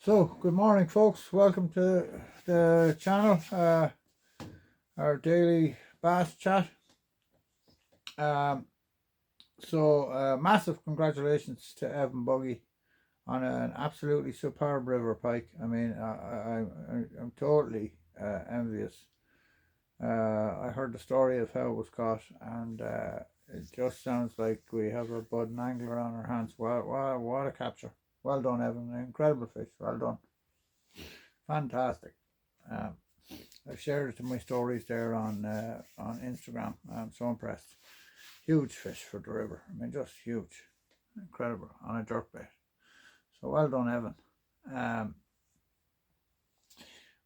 So, good morning, folks. Welcome to the channel, our daily bass chat. Massive congratulations to Evan Buggy on an absolutely superb river pike. I mean, I'm totally envious. I heard the story of how it was caught, and it just sounds like we have a budding angler on our hands. What a capture! Well done, Evan. An incredible fish. Well done. Fantastic. Um, I've shared it in my stories there on Instagram. I'm so impressed. Huge fish for the river. I mean, just huge, incredible on a jerkbait. So well done, Evan,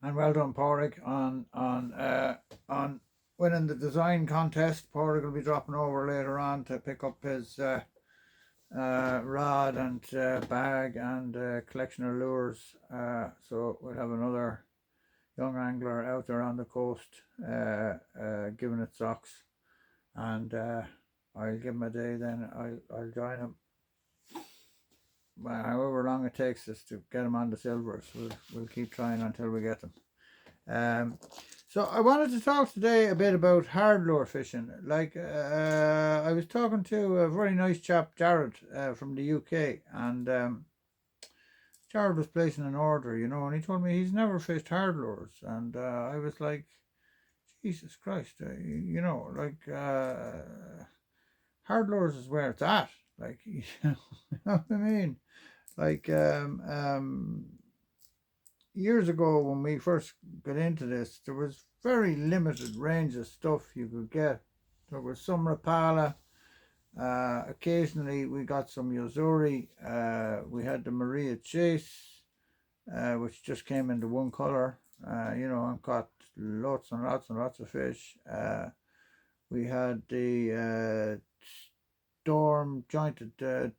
and well done, Porrick, on winning the design contest. Porrick will be dropping over later on to pick up his rod and bag and collection of lures. So we'll have another young angler out there on the coast giving it socks, and I'll give him a day, then I'll join him. However long it takes us to get him on the silvers, we'll keep trying until we get them. So I wanted to talk today a bit about hard lure fishing. Like I was talking to a very nice chap, Jared, from the UK, and Jared was placing an order, and he told me he's never fished hard lures, and I was like, Jesus Christ, hard lures is where it's at. Like, you know what I mean? Like, years ago when we first got into this, there was very limited range of stuff you could get. There was some Rapala. Occasionally we got some Yozuri. We had the Maria Chase, which just came into one color, and caught lots and lots and lots of fish. We had the storm jointed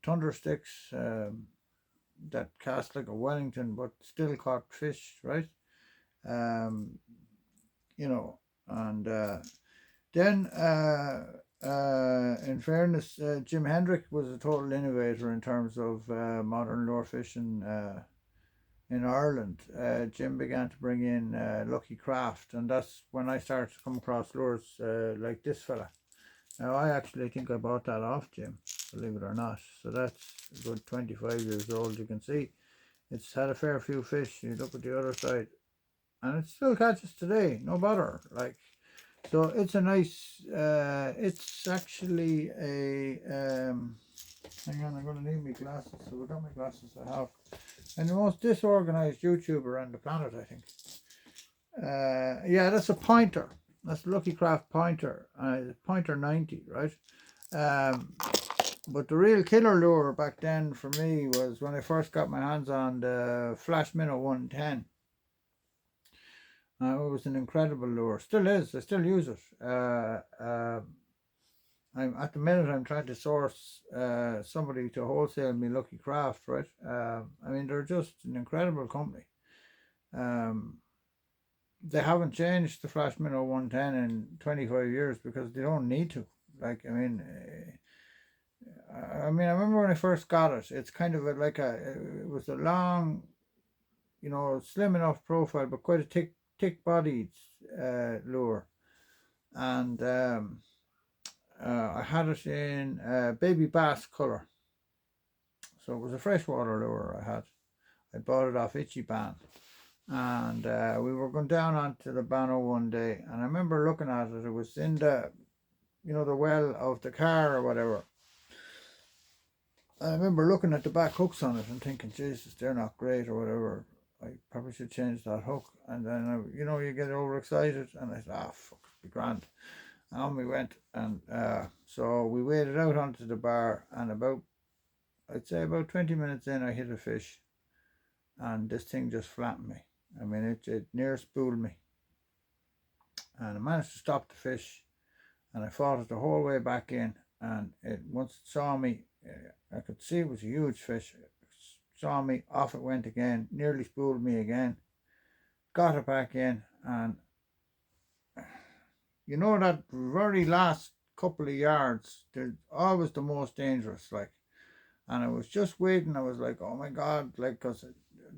thunder sticks that cast like a Wellington but still caught fish, right? And then in fairness, Jim Hendrick was a total innovator in terms of modern lure fishing in Ireland. Jim began to bring in Lucky Craft, and that's when I started to come across lures like this fella. Now, I actually think I bought that off Jim, believe it or not. So that's a good 25 years old. You can see it's had a fair few fish. You look at the other side, and it still catches today, no bother. Like, so it's a nice, it's actually a, hang on, I'm going to need my glasses. So without my glasses I have. And the most disorganized YouTuber on the planet, I think. Yeah, that's a pointer. That's Lucky Craft pointer. Pointer 90, right? But the real killer lure back then for me was when I first got my hands on the Flash Minnow 110. It was an incredible lure. Still is. I still use it. I'm at the minute I'm trying to source somebody to wholesale me Lucky Craft, right? I mean, they're just an incredible company. They haven't changed the Flash Minnow 110 in 25 years because they don't need to. Like, I mean, I remember when I first got it, it's kind of it was a long, slim enough profile, but quite a thick bodied lure. And I had it in baby bass color. So it was a freshwater lure I had. I bought it off Ichiban. And we were going down onto the Bano one day, and I remember looking at it. It was in the, the well of the car or whatever. I remember looking at the back hooks on it and thinking, Jesus, they're not great or whatever. I probably should change that hook. And then, you get overexcited, and I thought, fuck, it'll be grand. And on we went, and so we waded out onto the bar, and I'd say about 20 minutes in, I hit a fish, and this thing just flattened me. I mean, it near spooled me, and I managed to stop the fish, and I fought it the whole way back in, and once it saw me, I could see it was a huge fish. It saw me, off it went again, nearly spooled me again, got it back in, and that very last couple of yards, they're always the most dangerous, like. And I was just waiting. I was like, oh my God, like, because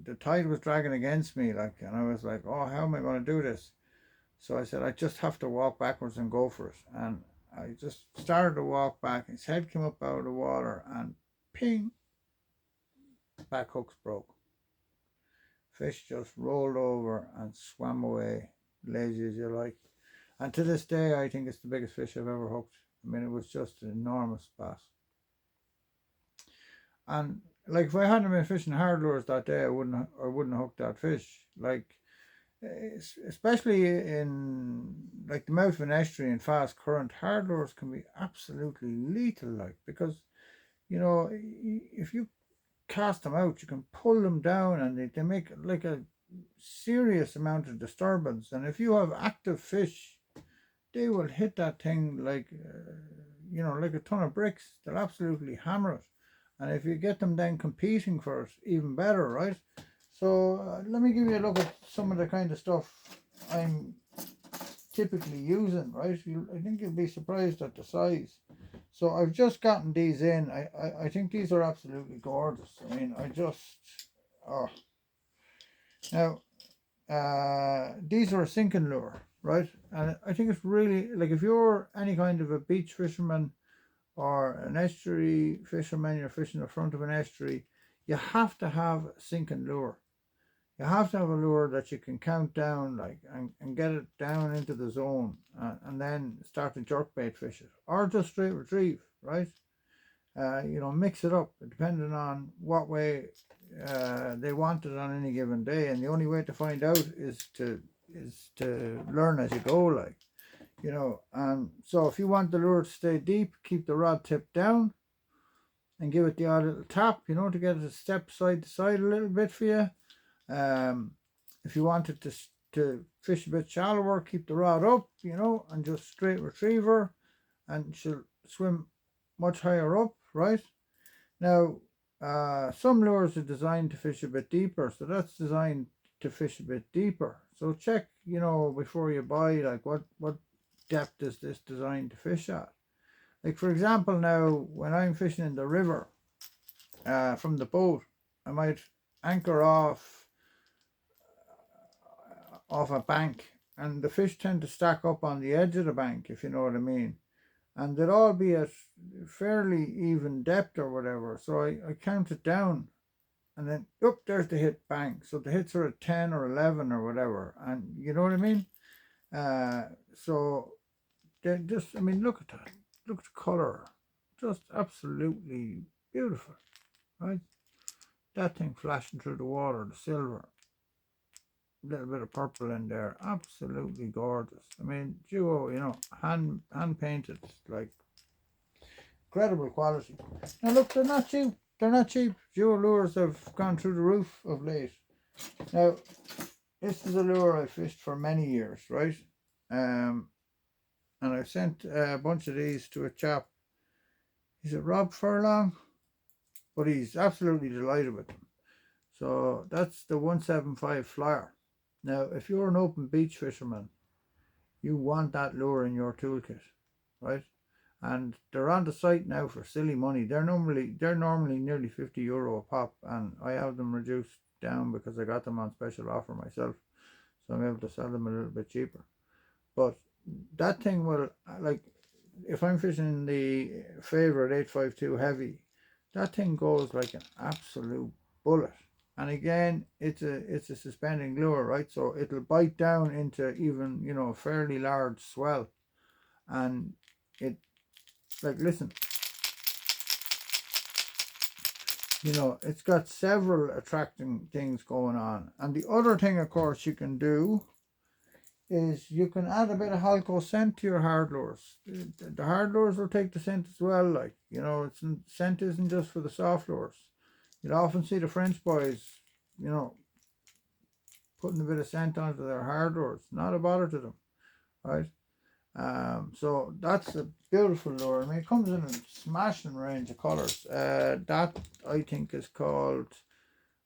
the tide was dragging against me, like, and I was like, oh, how am I going to do this? So I said, I just have to walk backwards and go for it. And I just started to walk back. His head came up out of the water, and ping, back hooks broke. Fish just rolled over and swam away, lazy as you like. And to this day, I think it's the biggest fish I've ever hooked. I mean, it was just an enormous bass. And like, if I hadn't been fishing hard lures that day, I wouldn't hook that fish. Like, especially in like the mouth of an estuary in fast current, hard lures can be absolutely lethal. Like, because if you cast them out, you can pull them down, and they make like a serious amount of disturbance. And if you have active fish, they will hit that thing like like a ton of bricks. They'll absolutely hammer it. And if you get them then competing for it, even better, right? So let me give you a look at some of the kind of stuff I'm typically using, right? I think you'll be surprised at the size. So I've just gotten these in. I think these are absolutely gorgeous. I mean, oh. Now, these are a sinking lure, right? And I think it's really, like, if you're any kind of a beach fisherman or an estuary fisherman, you're fishing the front of an estuary, you have to have a sinking lure. You have to have a lure that you can count down, like, and get it down into the zone, and then start to jerkbait fish it, or just straight retrieve, right? Mix it up depending on what way they want it on any given day, and the only way to find out is to learn as you go, like, so if you want the lure to stay deep, keep the rod tip down and give it the odd little tap, to get it to step side to side a little bit for you. If you want it to fish a bit shallower, keep the rod up, and just straight retriever, and she'll swim much higher up, right? Now, some lures are designed to fish a bit deeper, so that's designed to fish a bit deeper. So check, before you buy, like, what depth is this designed to fish at? Like, for example, now when I'm fishing in the river, from the boat, I might anchor off a bank, and the fish tend to stack up on the edge of the bank, if you know what I mean, and they'll all be at fairly even depth or whatever. So I count it down, and then there's the hit, bang. So the hits are at 10 or 11 or whatever, and you know what I mean. So they just, I mean, look at that, look at the color, just absolutely beautiful, right? That thing flashing through the water, the silver, little bit of purple in there, absolutely gorgeous. I mean, duo, hand painted, like, incredible quality. Now look, they're not cheap. They're not cheap. Duo lures have gone through the roof of late. Now, this is a lure I fished for many years, right? And I've sent a bunch of these to a chap. Is it Rob Furlong? But he's absolutely delighted with them. So that's the 175 flyer. Now, if you're an open beach fisherman, you want that lure in your toolkit, right? And they're on the site now for silly money. They're normally nearly €50 a pop, and I have them reduced down because I got them on special offer myself, so I'm able to sell them a little bit cheaper. But that thing will, like, if I'm fishing the favorite 852 heavy, that thing goes like an absolute bullet. And again, it's a suspending lure, right? So it'll bite down into even, a fairly large swell. And it, like, listen, it's got several attracting things going on. And the other thing, of course, you can do is you can add a bit of Halco scent to your hard lures. The hard lures will take the scent as well, like, scent isn't just for the soft lures. You'll often see the French boys, putting a bit of scent onto their hard lures. Not a bother to them, right? So that's a beautiful lure. I mean, it comes in a smashing range of colours. That, I think, is called,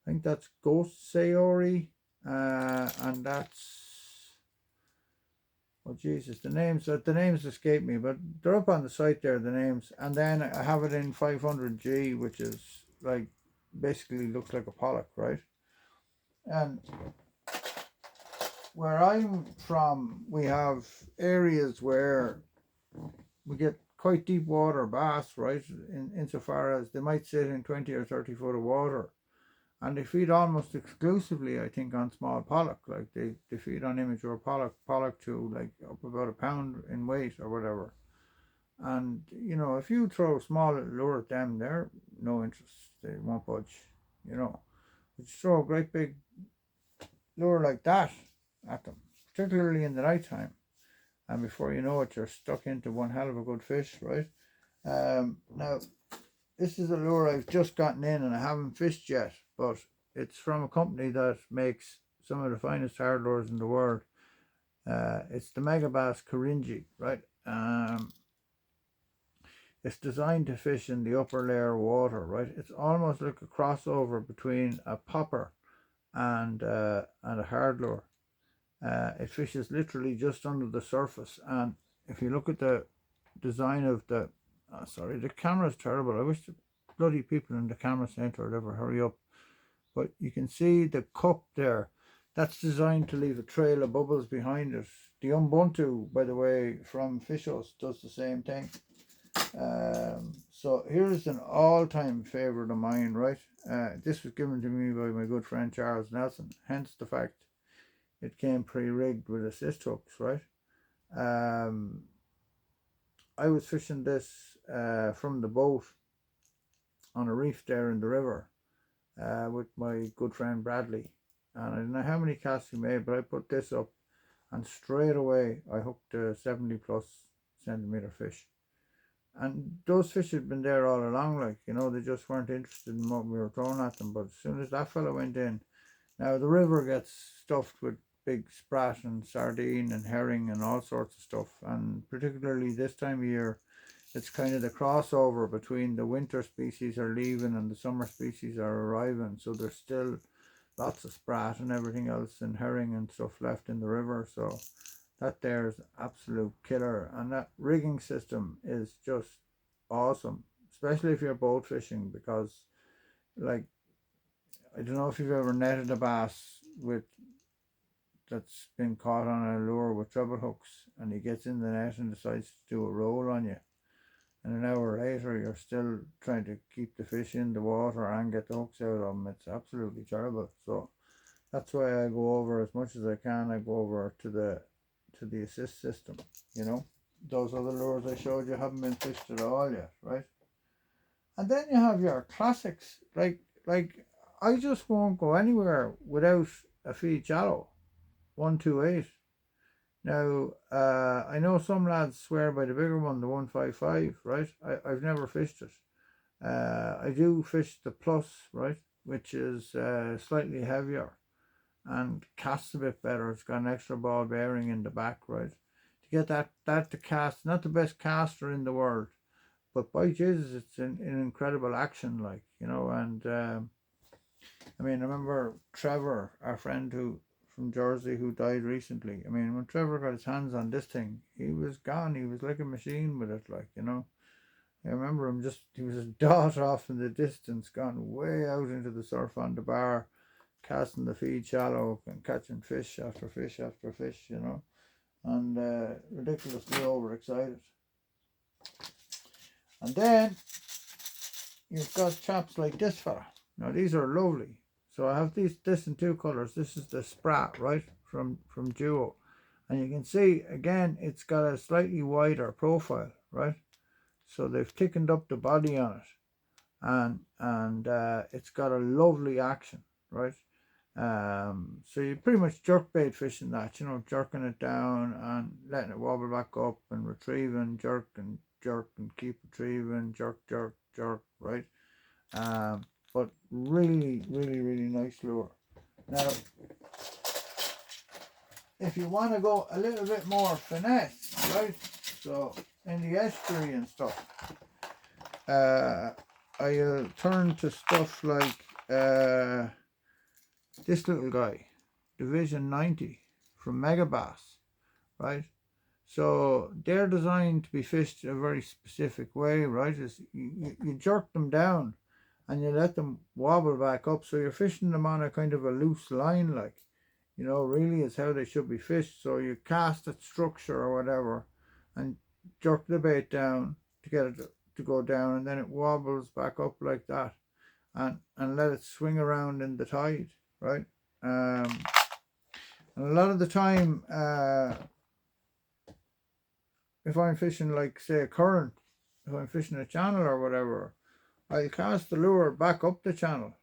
I think that's Ghost Sayori, and that's, oh Jesus, the names escape me, but they're up on the site there, the names. And then I have it in 500G, which is like, basically looks like a pollock, right? And where I'm from, we have areas where we get quite deep water bass, right? Insofar as they might sit in 20 or 30 foot of water. And they feed almost exclusively, I think, on small pollock. Like they feed on immature pollock to like up about a pound in weight or whatever. And if you throw a small little lure at them, they're no interest. They won't budge. But you throw a great big lure like that at them, particularly in the night time, and before you know it, you're stuck into one hell of a good fish, right? Now, this is a lure I've just gotten in and I haven't fished yet, but it's from a company that makes some of the finest hard lures in the world. It's the Megabass Karinji, right? It's designed to fish in the upper layer water, right? It's almost like a crossover between a popper and a hard lure. It fishes literally just under the surface, and if you look at the design of the sorry, the camera's terrible. I wish the bloody people in the camera center would ever hurry up. But you can see the cup there. That's designed to leave a trail of bubbles behind it. The Ubuntu, by the way, from Fishos does the same thing. So here's an all-time favorite of mine, right? This was given to me by my good friend Charles Nelson, hence the fact it came pre-rigged with assist hooks, right? I was fishing this from the boat on a reef there in the river with my good friend Bradley, and I don't know how many casts he made, but I put this up and straight away I hooked a 70 plus centimeter fish. And those fish had been there all along, like, they just weren't interested in what we were throwing at them. But as soon as that fella went in, now the river gets stuffed with big sprat and sardine and herring and all sorts of stuff, and particularly this time of year, it's kind of the crossover between the winter species are leaving and the summer species are arriving, so there's still lots of sprat and everything else and herring and stuff left in the river. So that there is absolute killer, and that rigging system is just awesome, especially if you're boat fishing, because like, I don't know if you've ever netted a bass that's been caught on a lure with treble hooks, and he gets in the net and decides to do a roll on you, and an hour later you're still trying to keep the fish in the water and get the hooks out of them. It's absolutely terrible. So that's why I go over as much as I can. I go over to the assist system. Those other lures I showed you haven't been fished at all yet, right? And then you have your classics, like I just won't go anywhere without a feed shallow 128. Now, I know some lads swear by the bigger one, the 155, right? I've never fished it. I do fish the plus, right, which is slightly heavier and casts a bit better. It's got an extra ball bearing in the back, right? To get that to cast, not the best caster in the world, but by Jesus, it's an incredible action, like, and I remember Trevor, our friend from Jersey, who died recently. When Trevor got his hands on this thing, he was gone. He was like a machine with it, like, I remember he was a dot off in the distance, gone way out into the surf on the bar, casting the feed shallow and catching fish after fish after fish, and ridiculously overexcited. And then you've got chaps like this fella. Now these are lovely. So I have this in two colours. This is the Sprat, right, from Duo, and you can see again it's got a slightly wider profile, right? So they've thickened up the body on it, and it's got a lovely action, right? So you pretty much jerk bait fishing that, jerking it down and letting it wobble back up and retrieving, jerk and keep retrieving, jerk, right? But really, really, really nice lure. Now, if you want to go a little bit more finesse, right? So in the estuary and stuff, I'll turn to stuff like this little guy, Division 90 from Megabass, right? So they're designed to be fished a very specific way, right? You jerk them down, and you let them wobble back up. So you're fishing them on a kind of a loose line, like, you know, really is how they should be fished. So you cast at structure or whatever and jerk the bait down to get it to go down, and then it wobbles back up like that, and let it swing around in the tide, right? And a lot of the time, if I'm fishing, like, say, a current, if I'm fishing a channel or whatever, I'll cast the lure back up the channel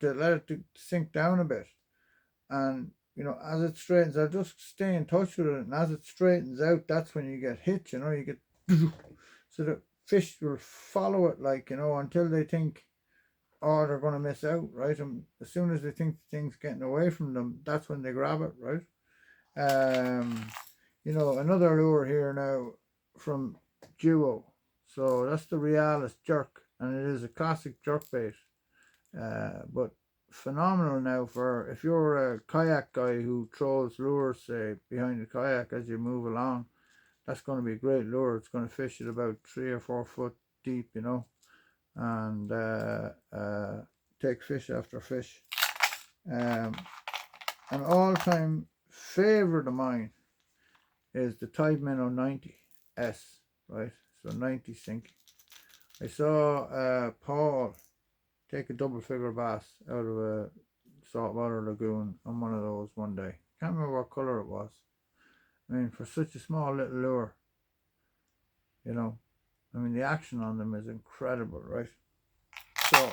to let it to sink down a bit. And, you know, as it straightens, I'll just stay in touch with it. And as it straightens out, that's when you get hit, you know, you get, so the fish will follow it, like, you know, until they think, oh, they're going to miss out, right? And as soon as they think the thing's getting away from them, that's when they grab it, right? You know, another lure here now from Duo. So that's the Realis jerk, and it is a classic jerk bait. But phenomenal now for if you're a kayak guy who throws lures, say, behind the kayak as you move along. That's going to be a great lure. It's going to fish at about 3 or 4 foot deep, you know, and take fish after fish. An all-time favorite of mine is the Tide Minnow 90S, right? So 90 sink. I saw Paul take a double figure bass out of a saltwater lagoon on one of those one day. Can't remember what colour it was. I mean, for such a small little lure, you know, I mean, the action on them is incredible, right? So,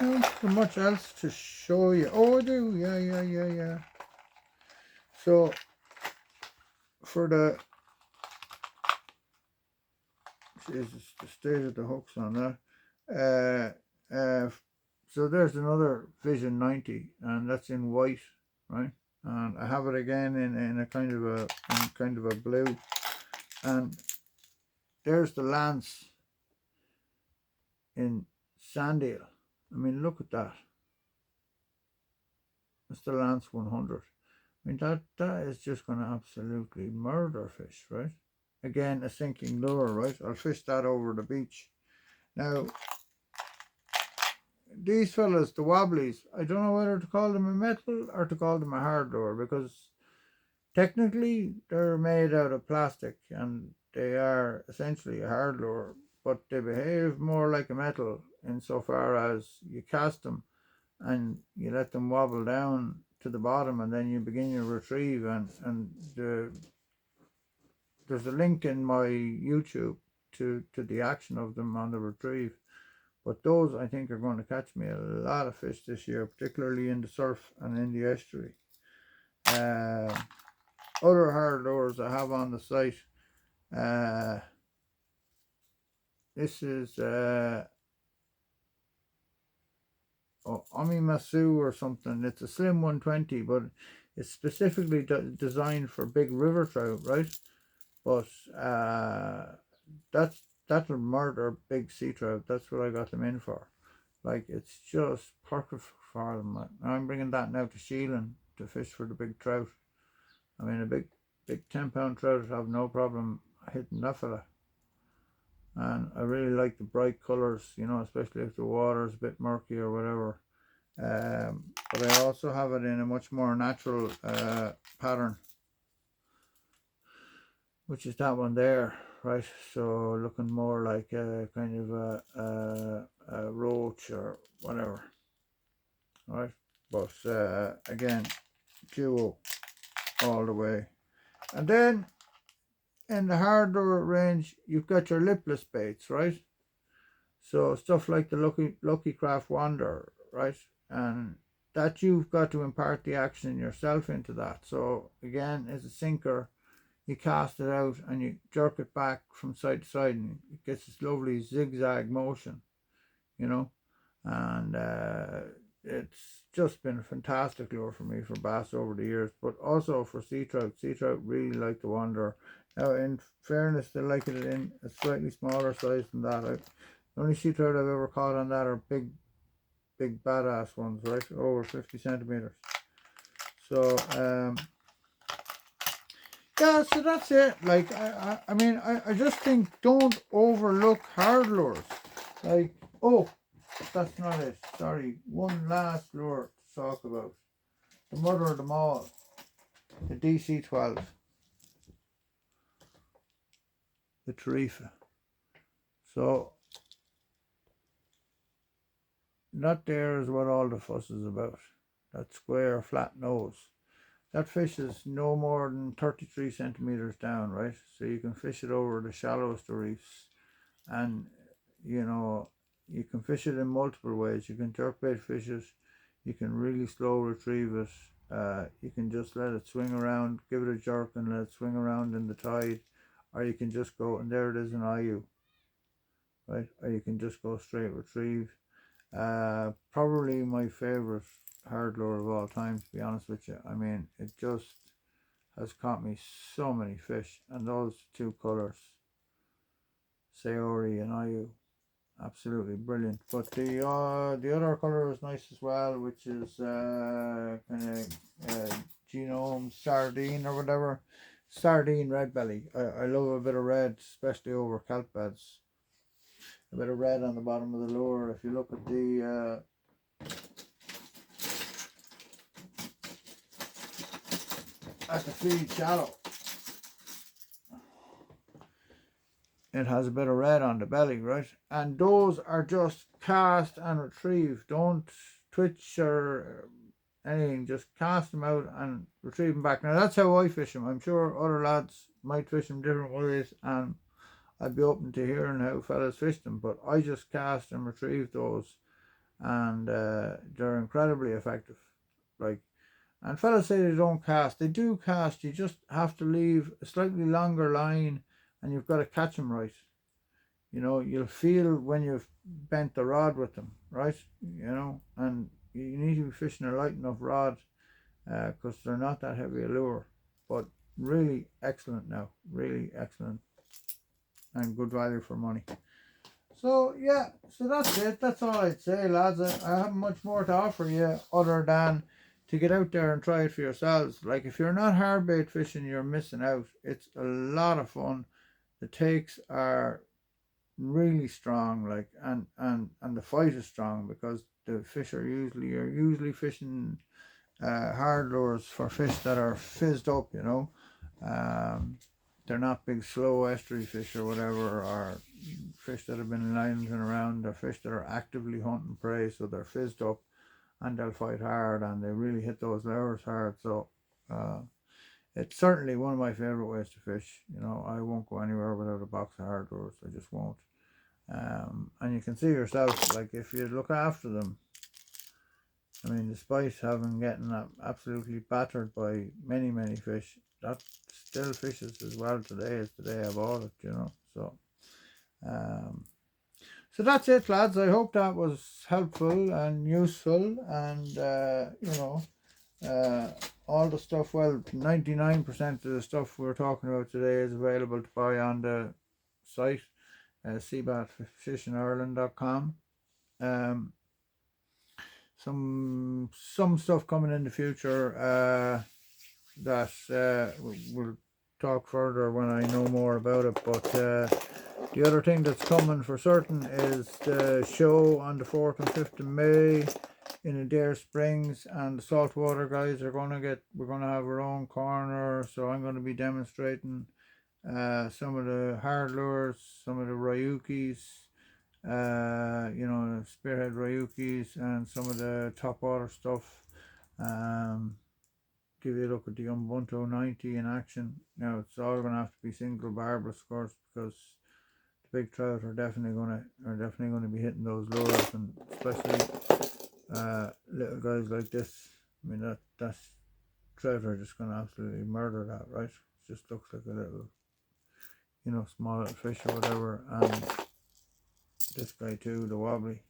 not much else to show you. Oh, I do, yeah. So, for the, Jesus, the state of the hooks on that. So there's another Vision 90, and that's in white, right? And I have it again in a kind of a blue. And there's the Lance in Sandale. I mean, look at that. That's the Lance 100. I mean, that is just going to absolutely murder fish, right? Again, a sinking lure, right? I'll fish that over the beach. Now, these fellas, the wobblies, I don't know whether to call them a metal or to call them a hard lure, because technically they're made out of plastic and they are essentially a hard lure, but they behave more like a metal insofar as you cast them and you let them wobble down to the bottom, and then you begin your retrieve, and there's a link in my YouTube to the action of them on the retrieve. But those, I think, are going to catch me a lot of fish this year, particularly in the surf and in the estuary. Other hard lures I have on the site. This is Omimasu or something. It's a slim 120, but it's specifically designed for big river trout, right? But that would murder big sea trout. That's what I got them in for. Like, it's just perfect for them. I'm bringing that now to Sheelan to fish for the big trout. I mean, a big 10-pound trout would have no problem hitting that fella. And I really like the bright colours, you know, especially if the water is a bit murky or whatever. But I also have it in a much more natural pattern, which is that one there, right? So looking more like a kind of a roach or whatever, right? But again, Duo all the way. And then in the hard lure range, you've got your lipless baits, right? So stuff like the Lucky Craft Wander, right? And that you've got to impart the action yourself into that. So again, as a sinker, you cast it out and you jerk it back from side to side, and it gets this lovely zigzag motion, you know. And it's just been a fantastic lure for me for bass over the years, but also for sea trout. Sea trout really like the Wanderer. Now, in fairness, they like it in a slightly smaller size than that. The only sea trout I've ever caught on that are big badass ones, right? Over 50 centimeters. So Yeah, so that's it. Like, I mean, I just think don't overlook hard lures. Like, oh, that's not it. Sorry, one last lure to talk about. The mother of them all, the DC-12, the Tarifa. So that there is what all the fuss is about. That square, flat nose. That fish is no more than 33 centimeters down, right? So you can fish it over the shallowest of reefs. And, you know, you can fish it in multiple ways. You can jerkbait fish it. You can really slow retrieve it. You can just let it swing around, give it a jerk and let it swing around in the tide. Or you can just go, and there it is, an IU, right? Or you can just go straight retrieve. Probably my favorite hard lure of all time, to be honest with you. I mean, it just has caught me so many fish, and those two colors, Sayori and IU, absolutely brilliant. But the other color is nice as well, which is kind of genome sardine or whatever, sardine red belly. I love a bit of red, especially over kelp beds. A bit of red on the bottom of the lure. If you look at the feed shallow, it has a bit of red on the belly, right? And those are just cast and retrieve. Don't twitch or anything. Just cast them out and retrieve them back. Now that's how I fish them. I'm sure other lads might fish them different ways, and I'd be open to hearing how fellas fish them. But I just cast and retrieve those, and they're incredibly effective. Like, and fellas say they don't cast. They do cast. You just have to leave a slightly longer line, and you've got to catch them right. You know, you'll feel when you've bent the rod with them, right? You know, and you need to be fishing a light enough rod because they're not that heavy a lure. But really excellent now, really excellent, and good value for money. So yeah, so that's it. That's all I'd say, lads. I haven't much more to offer you other than to get out there and try it for yourselves. Like, if you're not hardbait fishing, you're missing out. It's a lot of fun. The takes are really strong, like, and the fight is strong because the fish are usually fishing hard lures for fish that are fizzed up, you know. They're not big slow estuary fish or whatever, or fish that have been lounging around. They're fish that are actively hunting prey, so they're fizzed up and they'll fight hard and they really hit those lures hard. So it's certainly one of my favorite ways to fish. You know, I won't go anywhere without a box of hard lures. I just won't. And you can see yourself, like, if you look after them, I mean, despite having getting absolutely battered by many fish, that still fishes as well today as the day I bought it, you know. So that's it, lads. I hope that was helpful and useful, and you know, all the stuff, well, 99% of the stuff we're talking about today is available to buy on the site, seabassfishingireland.com. Some stuff coming in the future that we'll talk further when I know more about it. But the other thing that's coming for certain is the show on the 4th and 5th of May in Adair Springs, and the saltwater guys are we're gonna have our own corner, so I'm going to be demonstrating some of the hard lures, some of the Ryukis, you know, spearhead Ryukis, and some of the top water stuff. Give you a look at the Ubuntu 90 in action. Now it's all going to have to be single barbless, of course, because the big trout are definitely going to be hitting those lures, and especially little guys like this. I mean, that's trout are just going to absolutely murder that, right? It just looks like a little, you know, small little fish or whatever. And this guy too, the wobbly,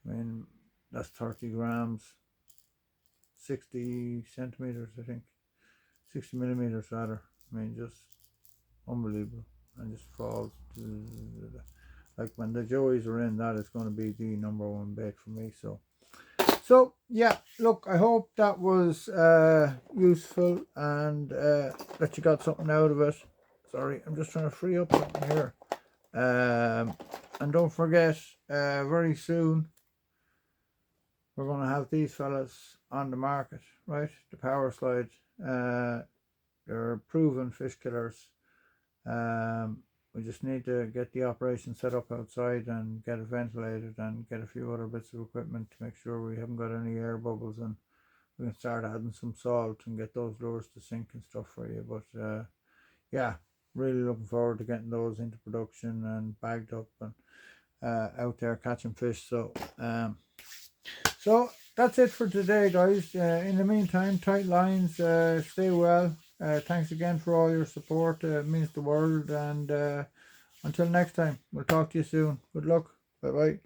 I mean, that's 30 grams, 60 centimeters, I think, 60 millimeters rather. I mean, just unbelievable, and just falls. Like, when the joeys are in, that is going to be the number one bait for me. So So yeah, look, I hope that was useful and that you got something out of it. Sorry, I'm just trying to free up something here. And don't forget, very soon we're going to have these fellas on the market, right? The power slide. They're proven fish killers. We just need to get the operation set up outside and get it ventilated and get a few other bits of equipment to make sure we haven't got any air bubbles, and we can start adding some salt and get those lures to sink and stuff for you. But yeah, really looking forward to getting those into production and bagged up and out there catching fish. So that's it for today, guys. In the meantime, tight lines, stay well. Thanks again for all your support. It means the world. And until next time, we'll talk to you soon. Good luck. Bye bye.